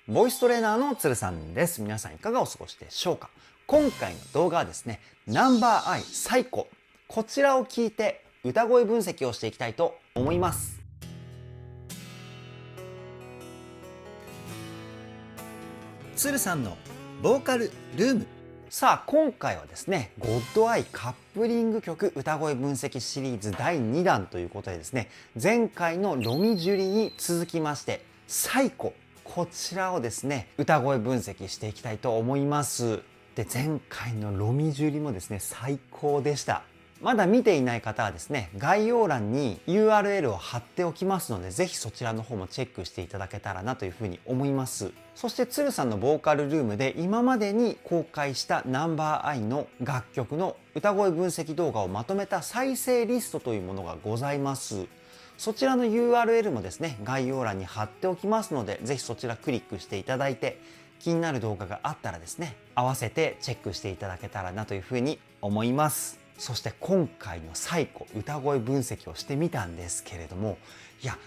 ボイストレーナーの鶴さんです。皆さんいかがお過ごしでしょうか。今回の動画はですね、ナンバーアイ最古。こちらを聞いて歌声分析をしていきたいと思います。鶴さんのボーカルルーム。さあ今回はですね、ゴッドアイカップリング曲歌声分析シリーズ第2弾ということでですね、前回のロミジュリに続きまして最古、こちらをですね歌声分析していきたいと思います。で、前回のロミジュリもですね最高でした。まだ見ていない方はですね、概要欄に URL を貼っておきますので、ぜひそちらの方もチェックしていただけたらなというふうに思います。そして鶴さんのボーカルルームで今までに公開したナンバーアイの楽曲の歌声分析動画をまとめた再生リストというものがございます。そちらの URL もですね、概要欄に貼っておきますので、ぜひそちらクリックしていただいて、気になる動画があったらですね、合わせてチェックしていただけたらなというふうに思います。そして今回の最古歌声分析をしてみたんですけれども、いや、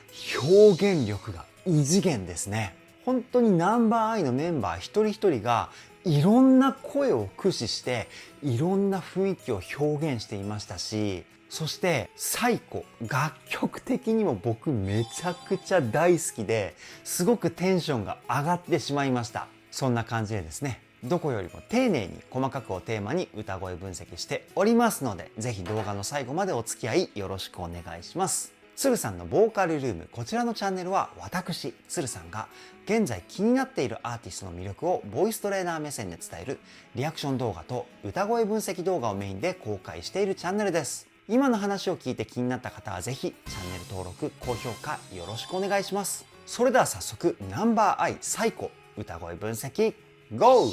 表現力が異次元ですね。本当にナンバーアイのメンバー一人一人がいろんな声を駆使していろんな雰囲気を表現していましたし、そして最古、楽曲的にも僕めちゃくちゃ大好きで、すごくテンションが上がってしまいました。そんな感じでですね、どこよりも丁寧に細かくをテーマに歌声分析しておりますので、ぜひ動画の最後までお付き合いよろしくお願いします。鶴さんのボーカルルーム、こちらのチャンネルは私鶴さんが現在気になっているアーティストの魅力をボイストレーナー目線で伝えるリアクション動画と歌声分析動画をメインで公開しているチャンネルです。今の話を聞いて気になった方はぜひチャンネル登録、高評価よろしくお願いします。それでは早速ナンバーアイ最古歌声分析GO！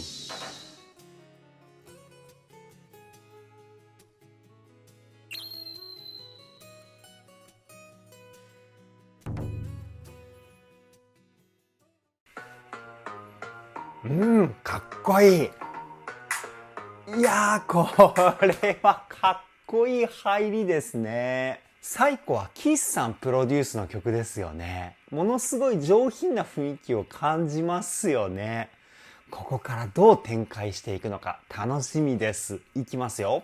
かっこいい。いやー、これはかっこいい入りですね。最古は岸さんプロデュースの曲ですよね。ものすごい上品な雰囲気を感じますよね。ここからどう展開していくのか楽しみです。いきますよ。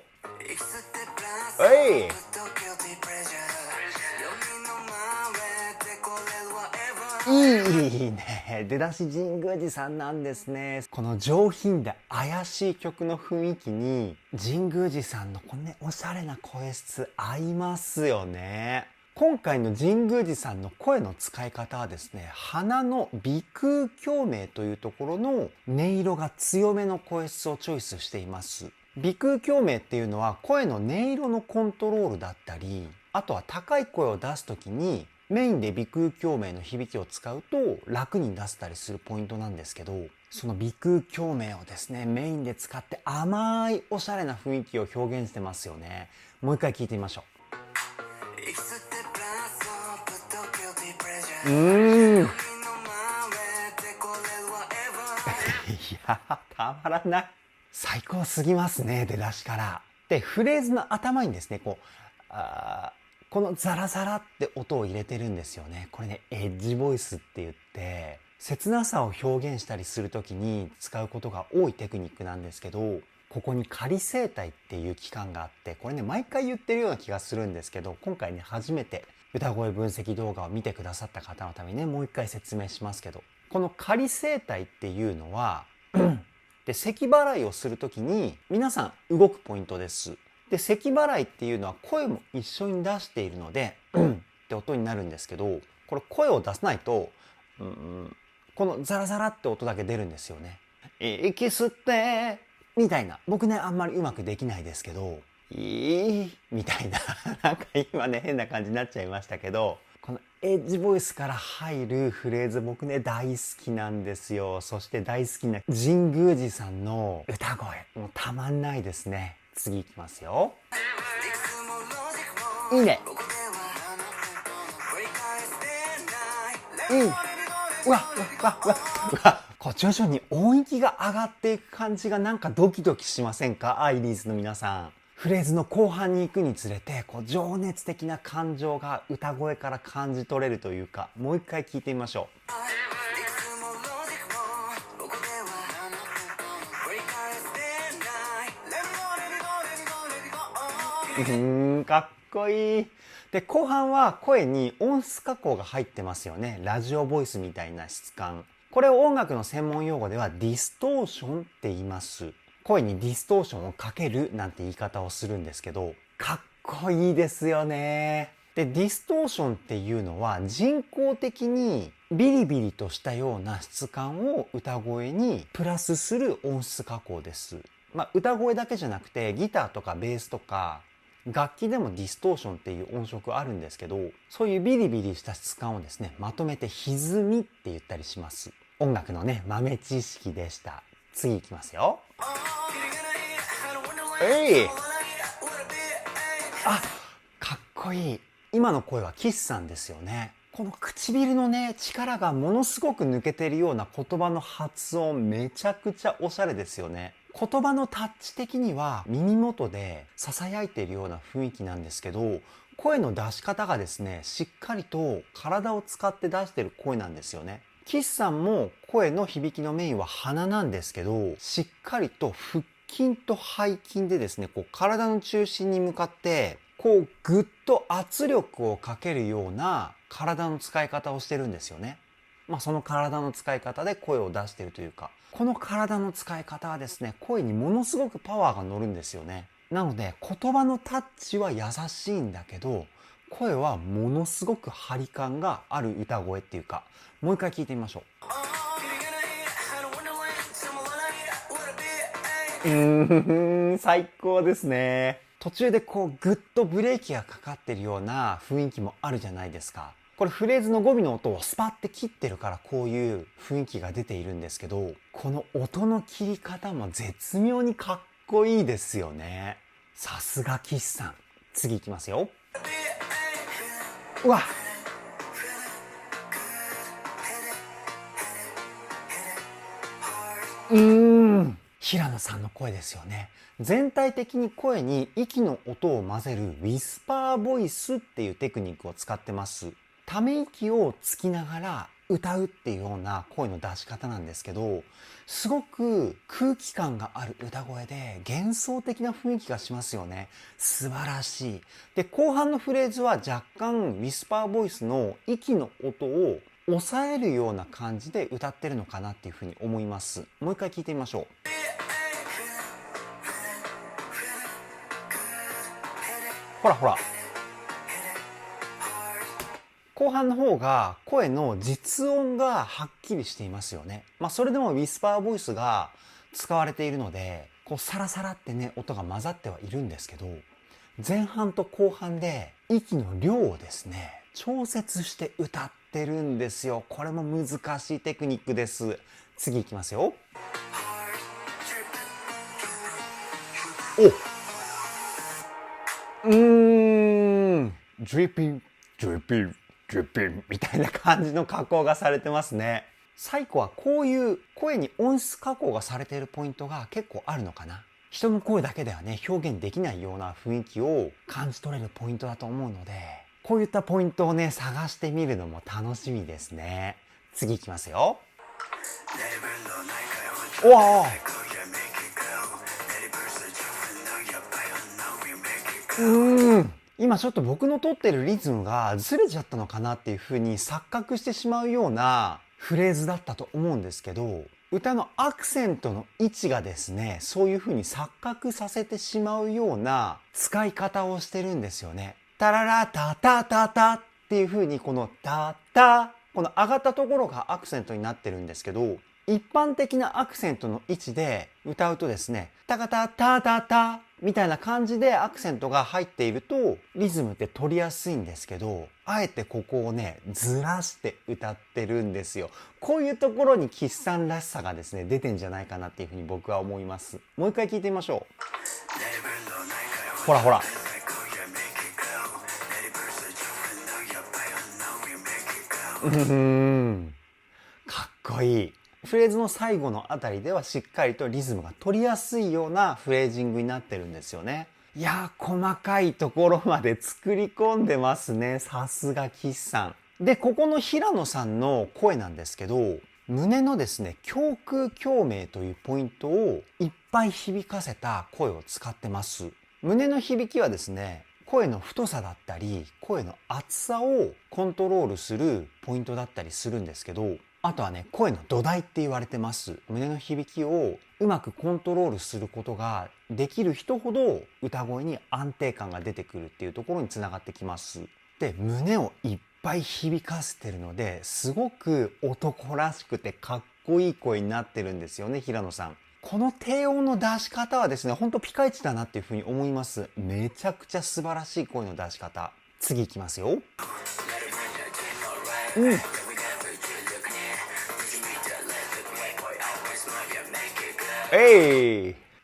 いいね。出だし神宮寺さんなんですね。この上品で怪しい曲の雰囲気に神宮寺さんのこのね、おしゃれな声質合いますよね。今回の神宮寺さんの声の使い方はですね、鼻の鼻腔共鳴というところの音色が強めの声質をチョイスしています。鼻腔共鳴っていうのは声の音色のコントロールだったり、あとは高い声を出すときにメインで鼻腔共鳴の響きを使うと楽に出せたりするポイントなんですけど、その鼻腔共鳴をですね、メインで使って甘いおしゃれな雰囲気を表現してますよね。もう一回聞いてみましょう。いや、たまらない。最高すぎますね、出だしから。で、フレーズの頭にですね、このザラザラって音を入れてるんですよね。これね、エッジボイスって言って、切なさを表現したりするときに使うことが多いテクニックなんですけど、ここに仮声帯っていう期間があって、これね、毎回言ってるような気がするんですけど、今回ね、初めて歌声分析動画を見てくださった方のためにね、もう一回説明しますけど、この仮声帯っていうのは、で、咳払いをするときに皆さん動くポイントです。で、咳払いっていうのは声も一緒に出しているので、って音になるんですけど、これ声を出さないと、このザラザラって音だけ出るんですよね。息吸ってみたいな。僕ね、あんまりうまくできないですけど、みたいな。なんか今ね、変な感じになっちゃいましたけど、このエッジボイスから入るフレーズ僕ね、大好きなんですよ。そして大好きな神宮寺さんの歌声。もうたまんないですね。次いきますよ。いいね。うわ、こう徐々に音域が上がっていく感じがなんかドキドキしませんか？アイリーズの皆さん。フレーズの後半に行くにつれて、こう情熱的な感情が歌声から感じ取れるというか、もう一回聞いてみましょかっこいい。で、後半は声に音質加工が入ってますよね。ラジオボイスみたいな質感。これを音楽の専門用語ではディストーションって言います。声にディストーションをかけるなんて言い方をするんですけど、かっこいいですよね。で、ディストーションっていうのは人工的にビリビリとしたような質感を歌声にプラスする音質加工です。歌声だけじゃなくてギターとかベースとか楽器でもディストーションっていう音色あるんですけど、そういうビリビリした質感をですね、まとめて歪みって言ったりします。音楽のね、豆知識でした。次いきますよ。あ、かっこいい。今の声はキスさんですよね。この唇のね、力がものすごく抜けてるような言葉の発音、めちゃくちゃおしゃれですよね。言葉のタッチ的には耳元で囁いているような雰囲気なんですけど、声の出し方がですね、しっかりと体を使って出してる声なんですよね。キスさんも声の響きのメインは鼻なんですけど、しっかりと腹筋と背筋でですね、こう体の中心に向かってこうぐっと圧力をかけるような体の使い方をしてるんですよね。その体の使い方で声を出しているというか、この体の使い方はですね、声にものすごくパワーが乗るんですよね。なので言葉のタッチは優しいんだけど、声はものすごく張り感がある歌声っていうか、もう一回聞いてみましょう。最高ですね。途中でこうぐっとブレーキがかかってるような雰囲気もあるじゃないですか。これフレーズの語尾の音をスパッて切ってるからこういう雰囲気が出ているんですけど、この音の切り方も絶妙にかっこいいですよね。さすが岸さん。次いきますよ。うわ、平野さんの声ですよね。全体的に声に息の音を混ぜるウィスパーボイスっていうテクニックを使ってます。ため息をつきながら歌うっていうような声の出し方なんですけど、すごく空気感がある歌声で幻想的な雰囲気がしますよね。素晴らしい。で、後半のフレーズは若干ウィスパーボイスの息の音を抑えるような感じで歌ってるのかなっていうふうに思います。もう一回聞いてみましょう。ほらほら。後半の方が声の実音がはっきりしていますよね。それでもウィスパーボイスが使われているので、こうサラサラってね、音が混ざってはいるんですけど、前半と後半で息の量をですね、調節して歌ってるんですよ。これも難しいテクニックです。次いきますよ。dripping dripping dripping みたいな感じの加工がされてますね。最後はこういう声に音質加工がされているポイントが結構あるのかな。人の声だけではね、表現できないような雰囲気を感じ取れるポイントだと思うので、こういったポイントをね、探してみるのも楽しみですね。次いきますよ。おわ今ちょっと僕の取ってるリズムがずれちゃったのかなっていう風に錯覚してしまうようなフレーズだったと思うんですけど、歌のアクセントの位置がですね、そういう風に錯覚させてしまうような使い方をしてるんですよね。タララタタタタっていう風にこのタタ、この上がったところがアクセントになってるんですけど、一般的なアクセントの位置で歌うとですね、タカタタタタみたいな感じでアクセントが入っているとリズムって取りやすいんですけど、あえてここをねずらして歌ってるんですよ。こういうところに岸さんらしさがですね出てんじゃないかなっていうふうに僕は思います。もう一回聞いてみましょう。ほらほら。かっこいい。フレーズの最後のあたりではしっかりとリズムが取りやすいようなフレージングになってるんですよね。いやー、細かいところまで作り込んでますね。さすが岸さん。で、ここの平野さんの声なんですけど、胸のですね、胸腔共鳴というポイントをいっぱい響かせた声を使ってます。胸の響きはですね、声の太さだったり声の厚さをコントロールするポイントだったりするんですけど、あとはね、声の土台って言われてます。胸の響きをうまくコントロールすることができる人ほど歌声に安定感が出てくるっていうところにつながってきます。で、胸をいっぱい響かせてるので、すごく男らしくてかっこいい声になってるんですよね、平野さん。この低音の出し方はですね、ほんとピカイチだなっていうふうに思います。めちゃくちゃ素晴らしい声の出し方。次いきますよ。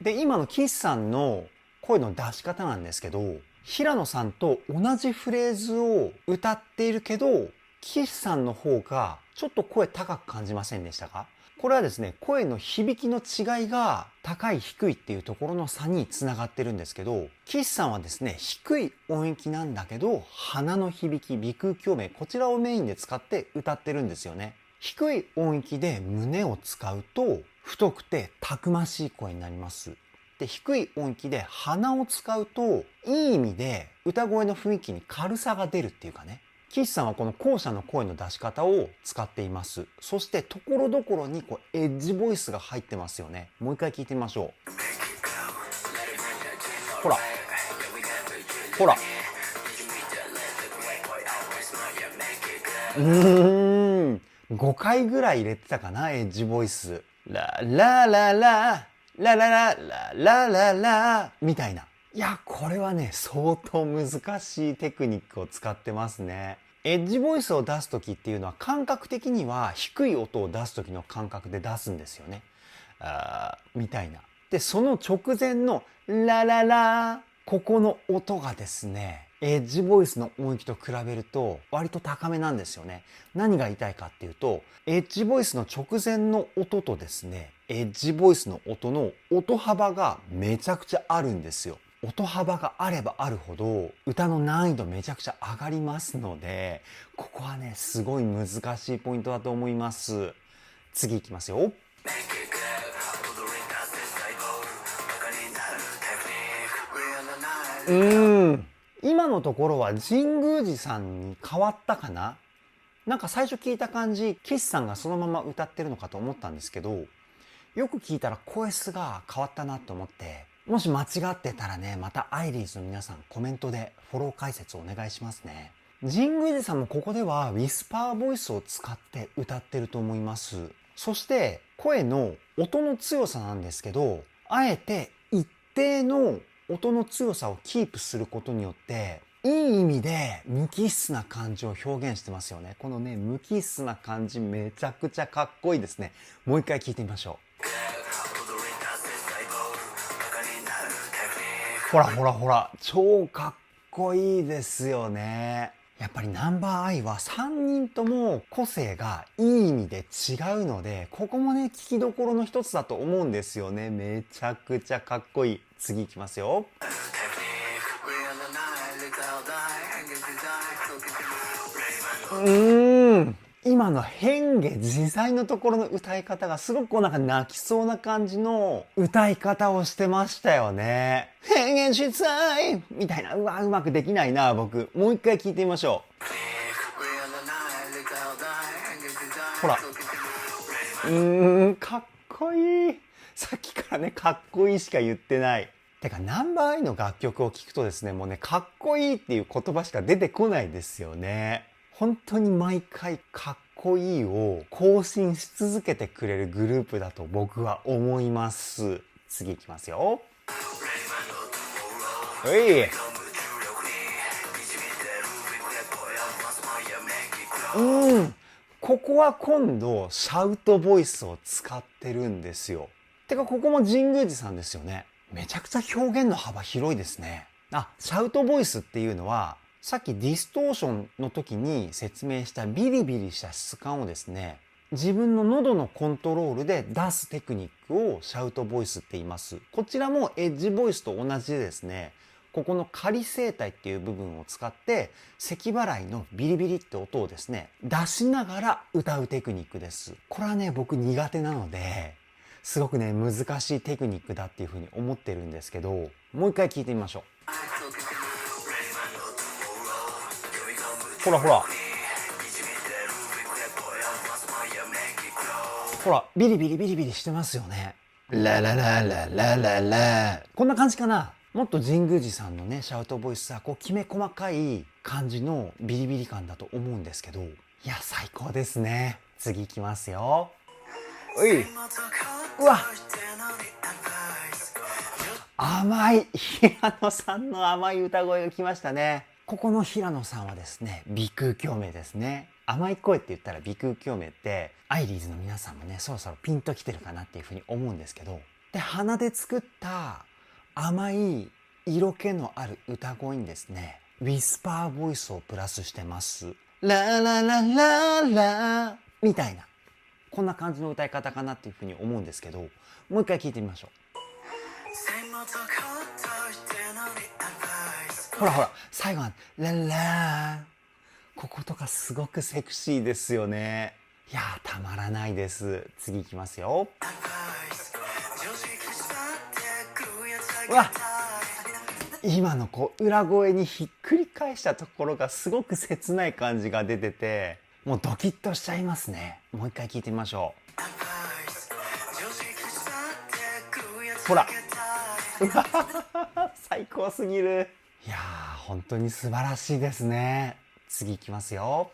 で、今の岸さんの声の出し方なんですけど、平野さんと同じフレーズを歌っているけど、岸さんの方がちょっと声高く感じませんでしたか？これはですね、声の響きの違いが高い低いっていうところの差につながってるんですけど、岸さんはですね、低い音域なんだけど、鼻の響き、鼻腔共鳴、こちらをメインで使って歌ってるんですよね。低い音域で胸を使うと、太くてたくましい声になります。で、低い音域で鼻を使うと、いい意味で歌声の雰囲気に軽さが出るっていうかね。岸さんはこの後者の声の出し方を使っています。そしてところどころにエッジボイスが入ってますよね。もう一回聞いてみましょう。ほら。ほら。5回ぐらい入れてたかな、エッジボイス。ラララララララララララみたいな。いや、これはね、相当難しいテクニックを使ってますね。エッジボイスを出すときっていうのは感覚的には低い音を出すときの感覚で出すんですよね。みたいな。で、その直前のラララ、ここの音がですね、エッジボイスの音域と比べると割と高めなんですよね。何が言いたいかっていうと、エッジボイスの直前の音とですね、エッジボイスの音の音幅がめちゃくちゃあるんですよ。音幅があればあるほど歌の難易度めちゃくちゃ上がりますので、ここはね、すごい難しいポイントだと思います。次いきますよ。今のところは神宮寺さんに変わったかな。なんか最初聞いた感じ、岸さんがそのまま歌ってるのかと思ったんですけど、よく聞いたら声質が変わったなと思って、もし間違ってたらね、またアイリーズの皆さんコメントでフォロー解説をお願いしますね。神宮寺さんもここではウィスパーボイスを使って歌ってると思います。そして声の音の強さなんですけど、あえて一定の音の強さをキープすることによって、いい意味で無機質な感じを表現してますよね。このね、無機質な感じめちゃくちゃかっこいいですね。もう一回聞いてみましょう。ほらほらほら、超かっこいいですよね。やっぱりナンバーアイは3人とも個性がいい意味で違うので、ここもね、聞きどころの一つだと思うんですよね。めちゃくちゃかっこいい。次いきますよ。今の変化自在のところの歌い方がすごくなんか泣きそうな感じの歌い方をしてましたよね。変化自在みたいな。うまくできないな、僕。もう一回聞いてみましょう。ほら。かっこいい。さっきからね、かっこいいしか言ってない。てか、ナンバーアイの楽曲を聴くとですね、もうね、かっこいいっていう言葉しか出てこないですよね。本当に毎回かっこいいを更新し続けてくれるグループだと僕は思います。次いきますよ。ここは今度シャウトボイスを使ってるんですよ。てかここも神宮寺さんですよね。めちゃくちゃ表現の幅広いですね。シャウトボイスっていうのはさっきディストーションの時に説明したビリビリした質感をですね、自分の喉のコントロールで出すテクニックをシャウトボイスって言います。こちらもエッジボイスと同じでですね、ここの仮声帯っていう部分を使って咳払いのビリビリって音をですね、出しながら歌うテクニックです。これはね、僕苦手なので、すごくね難しいテクニックだっていうふうに思ってるんですけど、もう一回聞いてみましょう。ほらほらほら、ビリビリビリビリしてますよね。ラララララララ。こんな感じかな。もっと神宮寺さんのねシャウトボイスはこうきめ細かい感じのビリビリ感だと思うんですけど、いや最高ですね。次いきますよ。おい、うわ、甘い、平野さんの甘い歌声が来ましたね。ここの平野さんはですね、鼻腔共鳴ですね。甘い声って言ったら鼻腔共鳴ってアイリーズの皆さんもねそろそろピンときてるかなっていうふうに思うんですけど、で鼻で作った甘い色気のある歌声にですねウィスパーボイスをプラスしてます。ラララララみたいな、こんな感じの歌い方かなっていうふうに思うんですけど、もう一回聞いてみましょう。ほらほら最後はララ、こことかすごくセクシーですよね。いやーたまらないです。次いきますよ。うわ、今のこう裏声にひっくり返したところがすごく切ない感じが出てて、もうドキッとしちゃいますね。もう一回聞いてみましょう。ほら最高すぎる。いやー本当に素晴らしいですね。次いきますよ。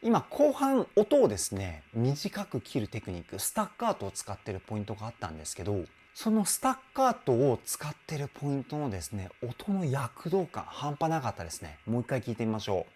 今後半音をですね短く切るテクニック、スタッカートを使ってるポイントがあったんですけど、そのスタッカートを使ってるポイントのですね音の躍動感半端なかったですね。もう一回聞いてみましょう。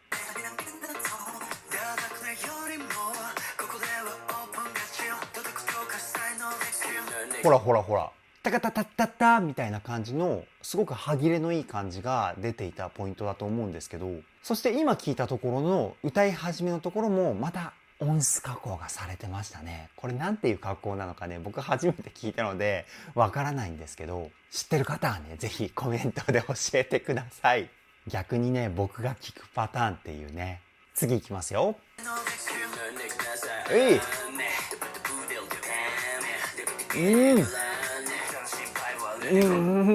ほらほらほら、タカタタッタッタみたいな感じのすごく歯切れのいい感じが出ていたポイントだと思うんですけど、そして今聞いたところの歌い始めのところもまた音質加工がされてましたね。これなんていう加工なのかね、僕初めて聞いたのでわからないんですけど、知ってる方はねぜひコメントで教えてください。逆にね僕が聞くパターンっていうね。次いきますよ。え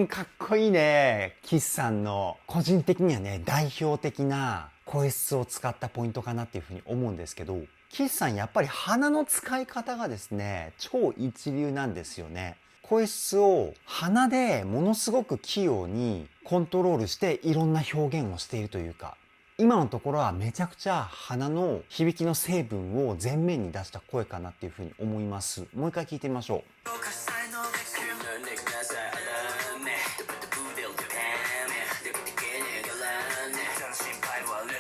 い、かっこいいね。岸さんの個人的にはね代表的な声質を使ったポイントかなっていうふうに思うんですけど、岸さんやっぱり鼻の使い方がですね超一流なんですよね。声質を鼻でものすごく器用にコントロールしていろんな表現をしているというか、今のところはめちゃくちゃ鼻の響きの成分を前面に出した声かなっていうふうに思います。もう一回聞いてみましょ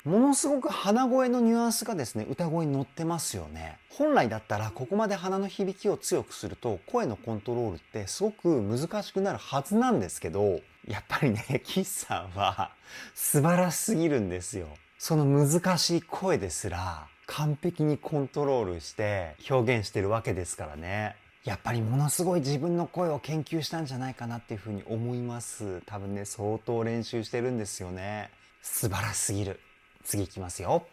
う。ものすごく鼻声のニュアンスがですね歌声に乗ってますよね。本来だったらここまで鼻の響きを強くすると声のコントロールってすごく難しくなるはずなんですけど、やっぱりね岸さんは素晴らしすぎるんですよ。その難しい声ですら完璧にコントロールして表現してるわけですからね。やっぱりものすごい自分の声を研究したんじゃないかなっていうふうに思います。多分ね相当練習してるんですよね。素晴らしすぎる。次いきますよ。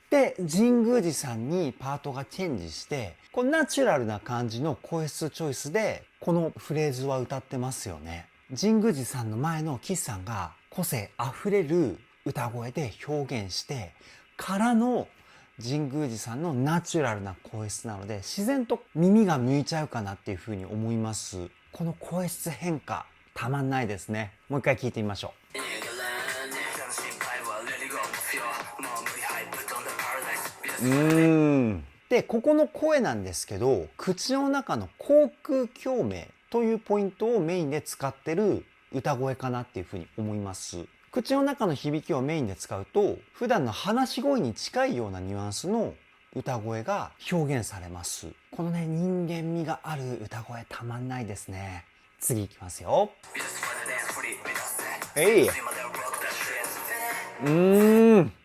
で神宮寺さんにパートがチェンジして、このナチュラルな感じの声質チョイスでこのフレーズは歌ってますよね。神宮寺さんの前の岸さんが個性あふれる歌声で表現してからの神宮寺さんのナチュラルな声質なので、自然と耳が向いちゃうかなっていうふうに思います。この声質変化たまんないですね。もう一回聞いてみましょう。でここの声なんですけど、口の中の口腔共鳴というポイントをメインで使ってる歌声かなっていうふうに思います。口の中の響きをメインで使うと普段の話し声に近いようなニュアンスの歌声が表現されます。このね人間味がある歌声たまんないですね。次いきますよ。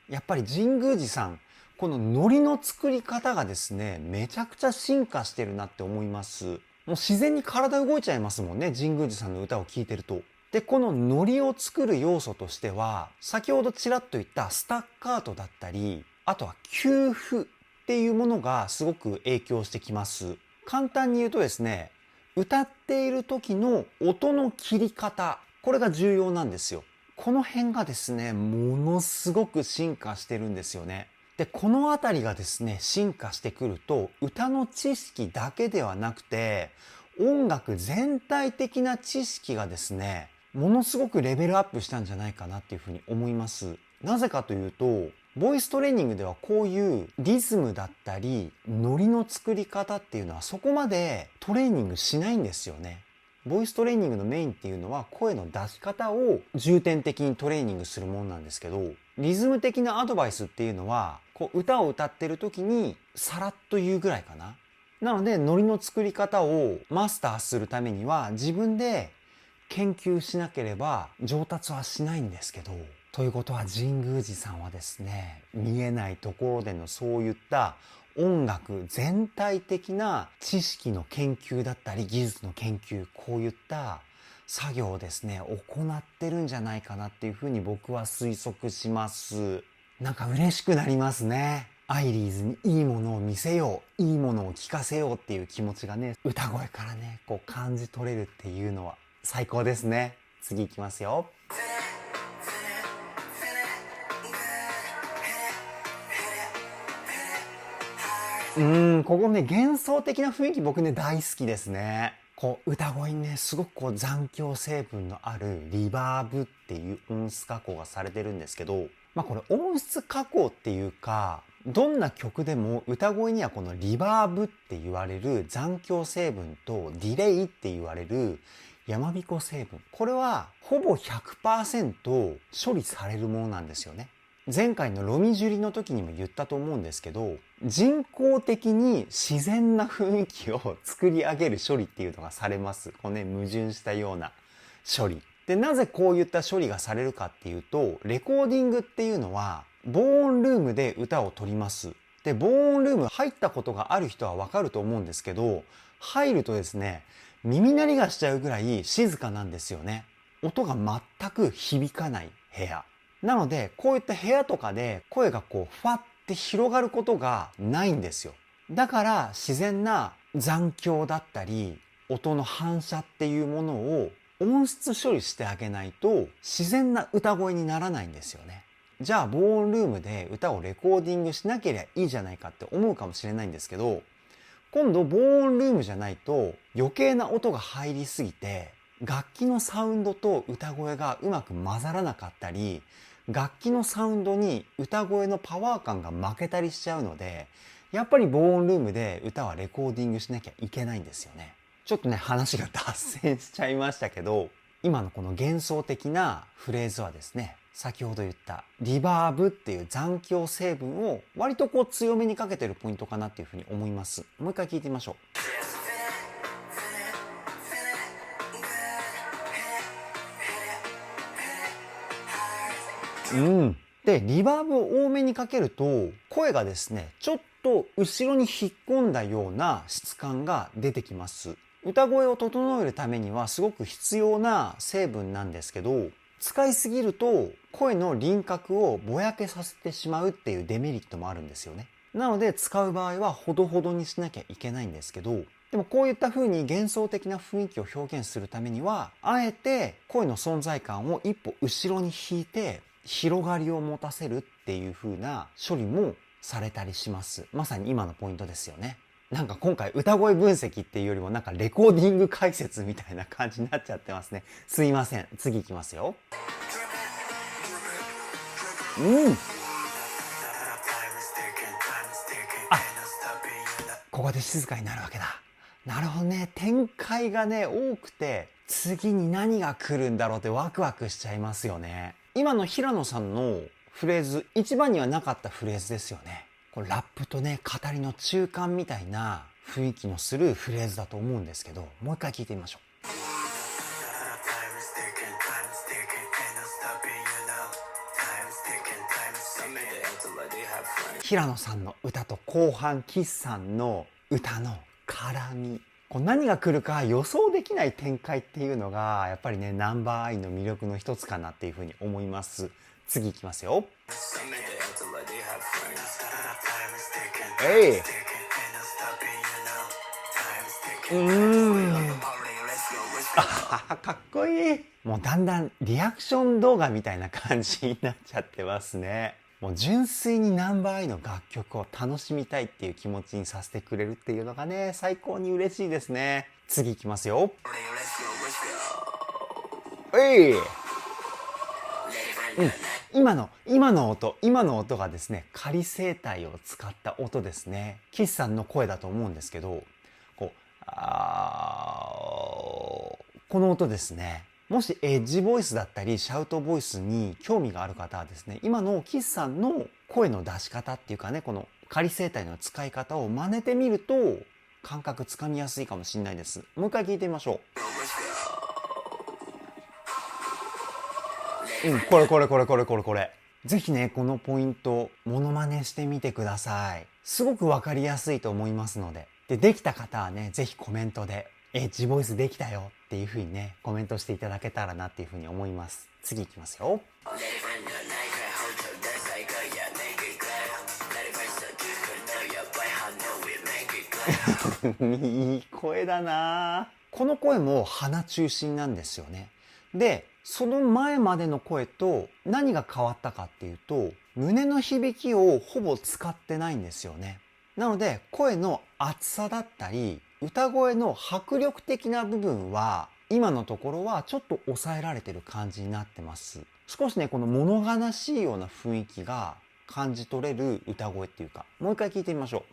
やっぱり神宮寺さんこのノリの作り方がですねめちゃくちゃ進化してるなって思います。もう自然に体動いちゃいますもんね、神宮寺さんの歌を聴いてると。で、このノリを作る要素としては、先ほどちらっと言ったスタッカートだったり、あとは休符っていうものがすごく影響してきます。簡単に言うとですね、歌っている時の音の切り方、これが重要なんですよ。この辺がですね、ものすごく進化してるんですよね。で、このあたりがですね、進化してくると、歌の知識だけではなくて、音楽全体的な知識がですね、ものすごくレベルアップしたんじゃないかなっていうふうに思います。なぜかというと、ボイストレーニングではこういうリズムだったり、ノリの作り方っていうのはそこまでトレーニングしないんですよね。ボイストレーニングのメインっていうのは声の出し方を重点的にトレーニングするものなんですけど、リズム的なアドバイスっていうのは、こう歌を歌ってる時にさらっと言うぐらいかな。なので、ノリの作り方をマスターするためには自分で研究しなければ上達はしないんですけど、ということは神宮寺さんはですね、見えないところでのそういった音楽全体的な知識の研究だったり技術の研究、こういった作業をですね、行ってるんじゃないかなっていうふうに僕は推測します。なんか嬉しくなりますね。アイリーズにいいものを見せよう、いいものを聞かせようっていう気持ちがね、歌声からね、こう感じ取れるっていうのは最高ですね。次いきますよ。ここね、幻想的な雰囲気僕ね、大好きですね。こう、歌声にね、すごくこう残響成分のあるリバーブっていう音質加工がされてるんですけど、これ音質加工っていうか、どんな曲でも歌声にはこのリバーブって言われる残響成分とディレイって言われる山彦成分。これはほぼ 100% 処理されるものなんですよね。前回のロミジュリの時にも言ったと思うんですけど、人工的に自然な雰囲気を作り上げる処理っていうのがされます。このね、矛盾したような処理。で、なぜこういった処理がされるかっていうと、レコーディングっていうのは、防音ルームで歌を取ります。で、防音ルーム入ったことがある人はわかると思うんですけど、入るとですね、耳鳴りがしちゃうぐらい静かなんですよね。音が全く響かない部屋。なので、こういった部屋とかで声がこう、ふわって広がることがないんですよ。だから、自然な残響だったり、音の反射っていうものを音質処理してあげないと、自然な歌声にならないんですよね。じゃあ、防音ルームで歌をレコーディングしなければいいじゃないかって思うかもしれないんですけど、今度、防音ルームじゃないと余計な音が入りすぎて、楽器のサウンドと歌声がうまく混ざらなかったり、楽器のサウンドに歌声のパワー感が負けたりしちゃうので、やっぱり防音ルームで歌はレコーディングしなきゃいけないんですよね。ちょっとね、話が脱線しちゃいましたけど、今のこの幻想的なフレーズはですね、先ほど言ったリバーブっていう残響成分を割とこう強めにかけてるポイントかなっていうふうに思います。もう一回聞いてみましょう。で、リバーブを多めにかけると、声がですね、ちょっと後ろに引っ込んだような質感が出てきます。歌声を整えるためにはすごく必要な成分なんですけど、使いすぎると声の輪郭をぼやけさせてしまうっていうデメリットもあるんですよね。なので使う場合はほどほどにしなきゃいけないんですけど、でもこういった風に幻想的な雰囲気を表現するためには、あえて声の存在感を一歩後ろに引いて、広がりを持たせるっていう風な処理もされたりします。まさに今のポイントですよね。なんか今回歌声分析っていうよりもなんかレコーディング解説みたいな感じになっちゃってますね。すいません。次いきますよ。ここで静かになるわけだ。なるほどね。展開がね、多くて、次に何が来るんだろうってワクワクしちゃいますよね。今の平野さんのフレーズ、一番にはなかったフレーズですよね。これラップとね、語りの中間みたいな雰囲気のするフレーズだと思うんですけど、もう一回聞いてみましょう。平野さんの歌と後半岸さんの歌の絡み、こう何が来るか予想できない展開っていうのがやっぱりねナンバーアイの魅力の一つかなっていうふうに思います。次いきますよ。えい、かっこいい。もうだんだんリアクション動画みたいな感じになっちゃってますね。もう純粋にナンバーアイの楽曲を楽しみたいっていう気持ちにさせてくれるっていうのがね、最高に嬉しいですね。次いきますよ。今の音がですね、仮声帯を使った音ですね。岸さんの声だと思うんですけど、この音ですね。もしエッジボイスだったりシャウトボイスに興味がある方はですね、今の岸さんの声の出し方っていうかね、この仮声帯の使い方を真似てみると感覚つかみやすいかもしれないです。もう一回聞いてみましょう。これ。ぜひね、このポイント、モノマネしてみてください。すごくわかりやすいと思いますので。できた方はね、ぜひコメントで、エッジボイスできたよっていう風にね、コメントしていただけたらなっていう風に思います。次いきますよ。いい声だな。この声も鼻中心なんですよね。で、その前までの声と何が変わったかっていうと、胸の響きをほぼ使ってないんですよね。なので、声の厚さだったり、歌声の迫力的な部分は、今のところはちょっと抑えられてる感じになってます。少しね、この物悲しいような雰囲気が感じ取れる歌声っていうか、もう一回聞いてみましょ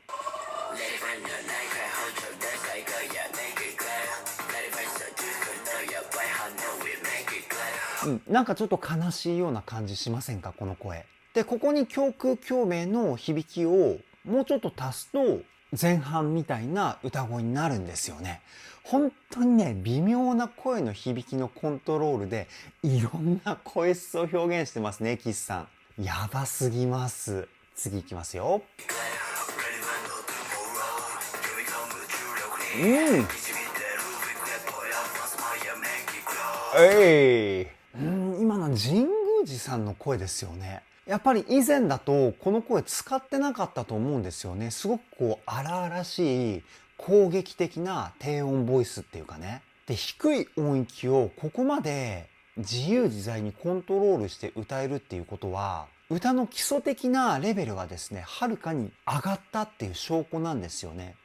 う。なんかちょっと悲しいような感じしませんか、この声。で、ここに胸腔共鳴の響きをもうちょっと足すと、前半みたいな歌声になるんですよね。本当にね、微妙な声の響きのコントロールで、いろんな声質を表現してますね、岸さん。やばすぎます。次いきますよ。今の神宮寺さんの声ですよね。やっぱり以前だとこの声使ってなかったと思うんですよね。すごくこう荒々しい攻撃的な低音ボイスっていうかね。で、低い音域をここまで自由自在にコントロールして歌えるっていうことは、歌の基礎的なレベルがですね、はるかに上がったっていう証拠なんですよね。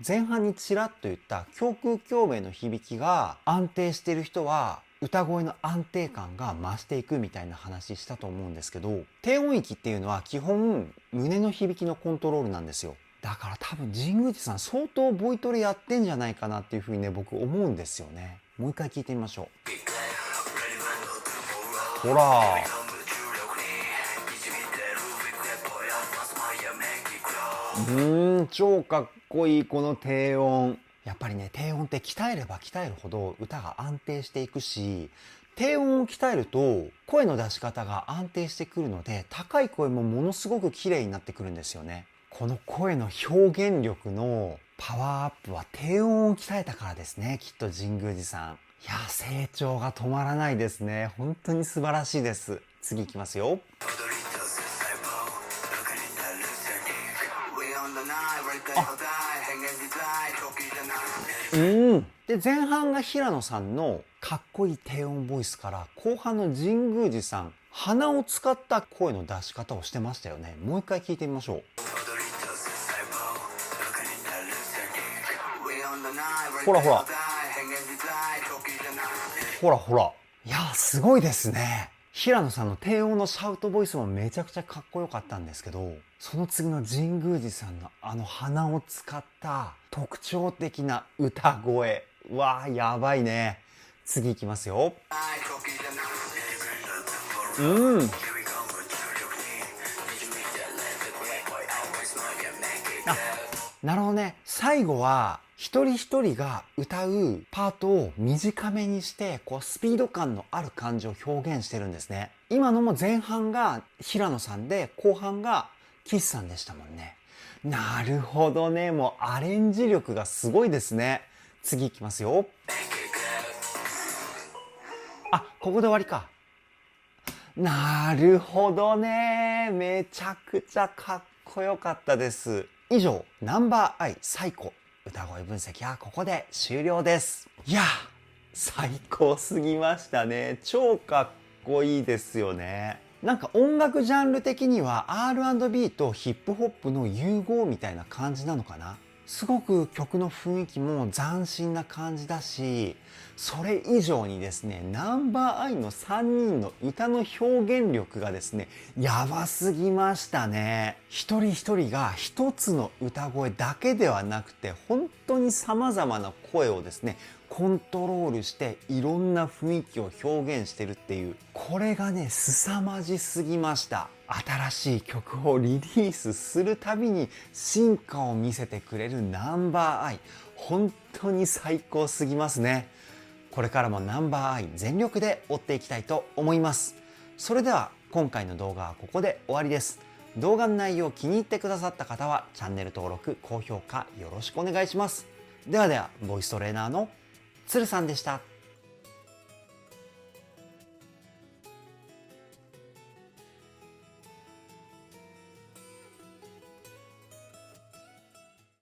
前半にちらっと言った胸腔共鳴の響きが安定している人は歌声の安定感が増していくみたいな話したと思うんですけど、低音域っていうのは基本胸の響きのコントロールなんですよ。だから多分神宮寺さん相当ボイトレやってんじゃないかなっていうふうにね、僕思うんですよね。もう一回聞いてみましょう。ほら超かっこいいこの低音。やっぱりね、低音って鍛えれば鍛えるほど歌が安定していくし、低音を鍛えると声の出し方が安定してくるので、高い声もものすごく綺麗になってくるんですよね。この声の表現力のパワーアップは低音を鍛えたからですね、きっと神宮寺さん。いや、成長が止まらないですね。本当に素晴らしいです。次いきますよ。で、前半が平野さんのかっこいい低音ボイスから、後半の神宮寺さん、鼻を使った声の出し方をしてましたよね。もう一回聞いてみましょう。ほらほら。ほらほら。いやー、すごいですね。平野さんの低音のシャウトボイスもめちゃくちゃかっこよかったんですけど、その次の神宮寺さんのあの鼻を使った特徴的な歌声。わー、やばいね。次行きますよ。なるほどね。最後は一人一人が歌うパートを短めにして、こうスピード感のある感じを表現してるんですね。今のも前半が平野さんで、後半が岸さんでしたもんね。なるほどね。もうアレンジ力がすごいですね。次いきますよ。あ、ここで終わりか。なるほどね。めちゃくちゃかっこよかったです。以上、ナンバーアイ最高歌声分析はここで終了です。いや、最高すぎましたね。超かっこいいですよね。なんか音楽ジャンル的には R&B とヒップホップの融合みたいな感じなのかな。すごく曲の雰囲気も斬新な感じだし、それ以上にですね、ナンバーアイの3人の歌の表現力がですね、やばすぎましたね。一人一人が一つの歌声だけではなくて、本当に様々な声をですね、コントロールしていろんな雰囲気を表現してるっていう、これがね、凄まじすぎました。新しい曲をリリースするたびに進化を見せてくれるナンバーアイ、本当に最高すぎますね。これからもナンバーアイ全力で追っていきたいと思います。それでは今回の動画はここで終わりです。動画の内容を気に入ってくださった方はチャンネル登録、高評価よろしくお願いします。ではでは、ボイストレーナーのつるさんでした。